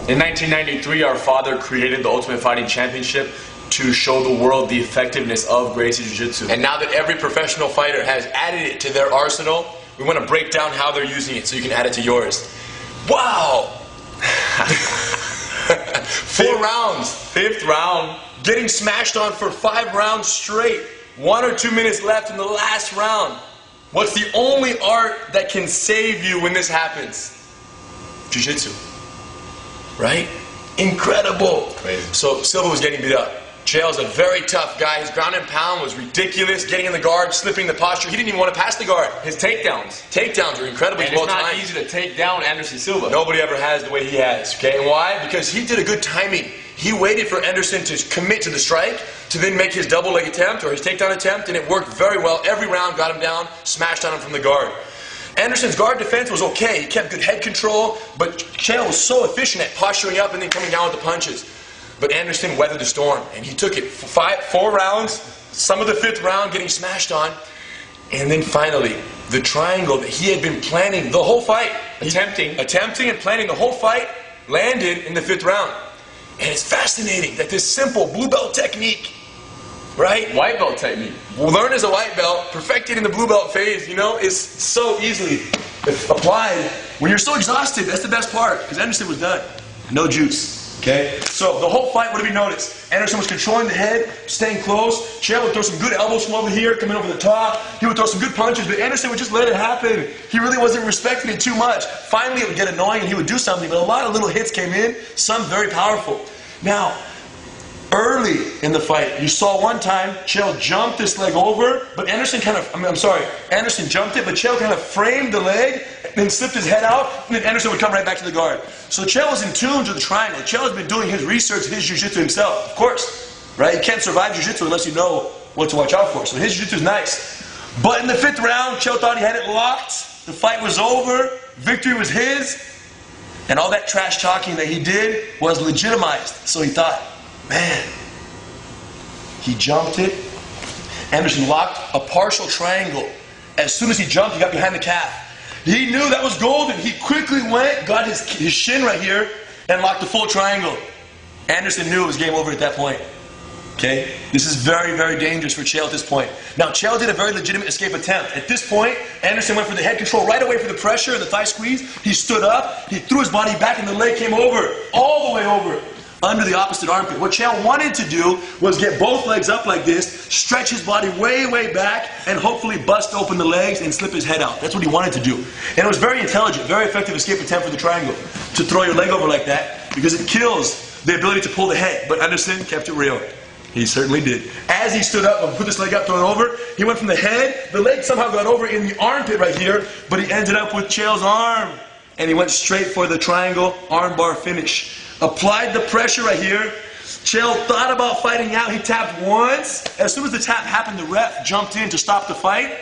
In 1993, our father created the Ultimate Fighting Championship to show the world the effectiveness of Gracie Jiu-Jitsu. And now that every professional fighter has added it to their arsenal, we want to break down how they're using it so you can add it to yours. Wow! 4 rounds. 5th round. Getting smashed on for 5 rounds straight. 1 or 2 minutes left in the last round. What's the only art that can save you when this happens? Jiu-Jitsu. Right? Incredible. Crazy. So Silva was getting beat up. Chael's a very tough guy. His ground and pound was ridiculous. Getting in the guard, slipping the posture. He didn't even want to pass the guard. His takedowns. Takedowns are incredibly well timed. It's not easy to take down Anderson Silva. Nobody ever has the way he has. Okay, and why? Because he did a good timing. He waited for Anderson to commit to the strike, to then make his double leg attempt or his takedown attempt, and it worked very well. Every round got him down, smashed on him from the guard. Anderson's guard defense was okay. He kept good head control, but Chael was so efficient at posturing up and then coming down with the punches. But Anderson weathered the storm, and he took it 4 rounds, some of the 5th round getting smashed on, and then finally, the triangle that he had been planning the whole fight, attempting and planning the whole fight, landed in the 5th round. And it's fascinating that this simple blue belt technique, right? White belt technique. Learned as a white belt, perfected in the blue belt phase, you know, is so easily applied when you're so exhausted. That's the best part, because Anderson was done. No juice. Okay? So the whole fight, what did we notice? Anderson was controlling the head, staying close. Chael would throw some good elbows from over here, coming over the top. He would throw some good punches, but Anderson would just let it happen. He really wasn't respecting it too much. Finally, it would get annoying and he would do something, but a lot of little hits came in, some very powerful. Now, early in the fight, you saw one time Chael jumped this leg over, but Anderson Anderson jumped it, but Chael kind of framed the leg, then slipped his head out, and then Anderson would come right back to the guard. So Chael was in tune to the triangle. Chael has been doing his research, his jiu-jitsu himself, of course, right? You can't survive jiu-jitsu unless you know what to watch out for. So his jiu-jitsu is nice. But in the 5th round, Chael thought he had it locked. The fight was over. Victory was his. And all that trash talking that he did was legitimized. So he thought, man, he jumped it. Anderson locked a partial triangle. As soon as he jumped, he got behind the calf. He knew that was golden. He quickly went, got his shin right here, and locked the full triangle. Anderson knew it was game over at that point. Okay? This is very, very dangerous for Chael at this point. Now, Chael did a very legitimate escape attempt. At this point, Anderson went for the head control right away for the pressure and the thigh squeeze. He stood up, he threw his body back, and the leg came over, all the way over, under the opposite armpit. What Chael wanted to do was get both legs up like this, stretch his body way, way back, and hopefully bust open the legs and slip his head out. That's what he wanted to do. And it was very intelligent, very effective escape attempt for the triangle, to throw your leg over like that, because it kills the ability to pull the head. But Anderson kept it real. He certainly did. As he stood up and put this leg up, throw it over, he went from the head, the leg somehow got over in the armpit right here, but he ended up with Chael's arm. And he went straight for the triangle armbar finish. Applied the pressure right here. Chael thought about fighting out. He tapped once. As soon as the tap happened, the ref jumped in to stop the fight.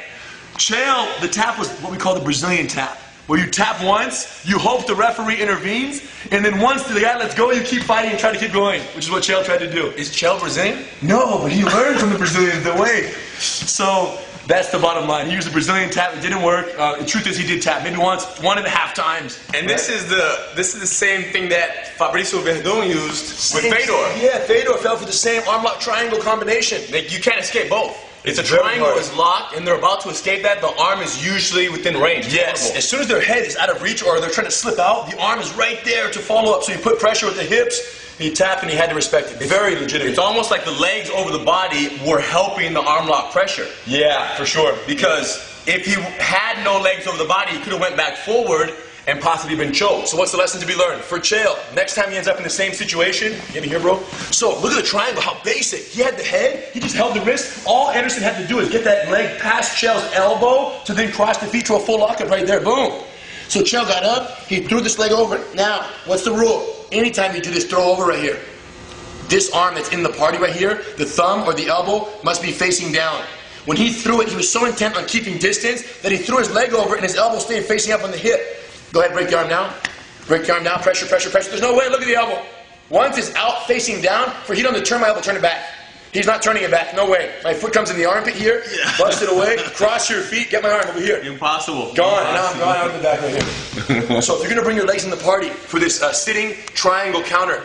Chael, the tap was what we call the Brazilian tap, where you tap once, you hope the referee intervenes, and then once the guy lets go, you keep fighting and try to keep going, which is what Chael tried to do. Is Chael Brazilian? No, but he learned from the Brazilians the way. So that's the bottom line. He used the Brazilian tap. It didn't work. The truth is, he did tap maybe once, 1.5 times. And this is the same thing that Fabrício Verdun used with Fedor. Yeah, Fedor fell for the same arm lock triangle combination. Like, you can't escape both. If the triangle is locked and they're about to escape that, the arm is usually within range. Yes. As soon as their head is out of reach or they're trying to slip out, the arm is right there to follow up. So you put pressure with the hips, he tapped and he had to respect it. Very legitimate. It's almost like the legs over the body were helping the arm lock pressure. Yeah, for sure. Because if he had no legs over the body, he could have went back forward and possibly been choked. So what's the lesson to be learned? For Chael, next time he ends up in the same situation, get me here, bro. So look at the triangle, how basic. He had the head, he just held the wrist. All Anderson had to do is get that leg past Chael's elbow to then cross the feet to a full lockup right there, boom. So Chael got up, he threw this leg over. Now, what's the rule? Anytime you do this throw over right here, this arm that's in the party right here, the thumb or the elbow, must be facing down. When he threw it, he was so intent on keeping distance that he threw his leg over and his elbow stayed facing up on the hip. Go ahead, break the arm down. Break the arm down, pressure, pressure, pressure. There's no way, look at the elbow. Once it's out facing down, for heat on the turn my elbow, turn it back. He's not turning it back. No way. My foot comes in the armpit here. Yeah. Bust it away. Cross your feet. Get my arm over here. Impossible. Gone. And now I'm gone out of the back right here. So if you're going to bring your legs in the party for this sitting triangle counter,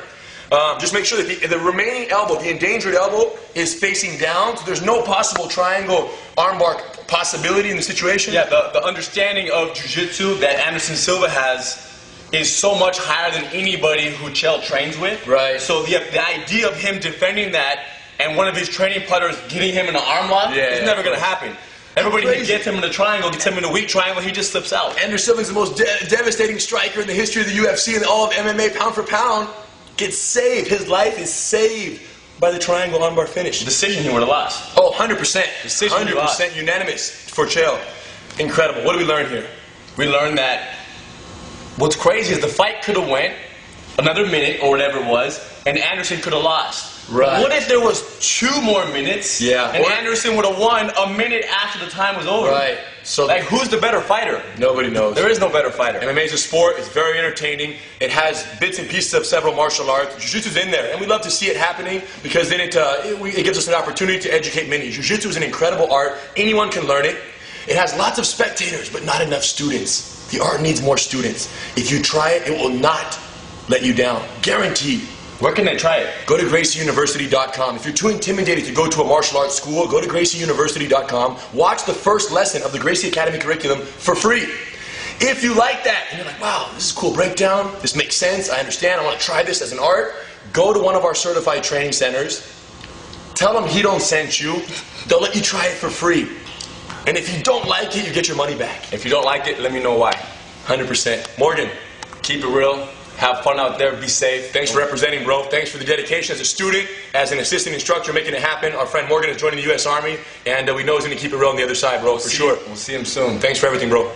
just make sure that the remaining elbow, the endangered elbow, is facing down. So there's no possible triangle armbar possibility in the situation. Yeah, the understanding of jiu-jitsu that Anderson Silva has is so much higher than anybody who Chael trains with. Right. So the idea of him defending that and one of his training putters getting him in an arm lock is never going to happen. Everybody who gets him in a triangle, gets him in a weak triangle, he just slips out. Anderson Silva is the most devastating striker in the history of the UFC and all of MMA pound for pound. Gets saved. His life is saved by the triangle armbar finish. Decision, he would have lost. Oh, 100%. Decision, 100% unanimous for Chael. Incredible. What do we learn here? We learned that what's crazy is the fight could have went another minute or whatever it was, and Anderson could have lost. Right. What if there was 2 more minutes, and Anderson would have won a minute after the time was over? Right. So like, who's the better fighter? Nobody knows. There is no better fighter. MMA is a sport. It's very entertaining. It has bits and pieces of several martial arts. Jiu-Jitsu's in there, and we love to see it happening because then it gives us an opportunity to educate many. Jiu-Jitsu is an incredible art. Anyone can learn it. It has lots of spectators, but not enough students. The art needs more students. If you try it, it will not let you down. Guaranteed. Where can they try it? Go to GracieUniversity.com. If you're too intimidated to go to a martial arts school, go to GracieUniversity.com. Watch the first lesson of the Gracie Academy curriculum for free. If you like that, and you're like, wow, this is a cool breakdown, this makes sense, I understand, I want to try this as an art, go to one of our certified training centers, tell them he don't send you, they'll let you try it for free. And if you don't like it, you get your money back. If you don't like it, let me know why. 100%. Morgan, keep it real. Have fun out there. Be safe. Thanks for representing, bro. Thanks for the dedication as a student, as an assistant instructor, making it happen. Our friend Morgan is joining the U.S. Army, and we know he's going to keep it real on the other side, bro, for sure. We'll see him soon. Thanks for everything, bro.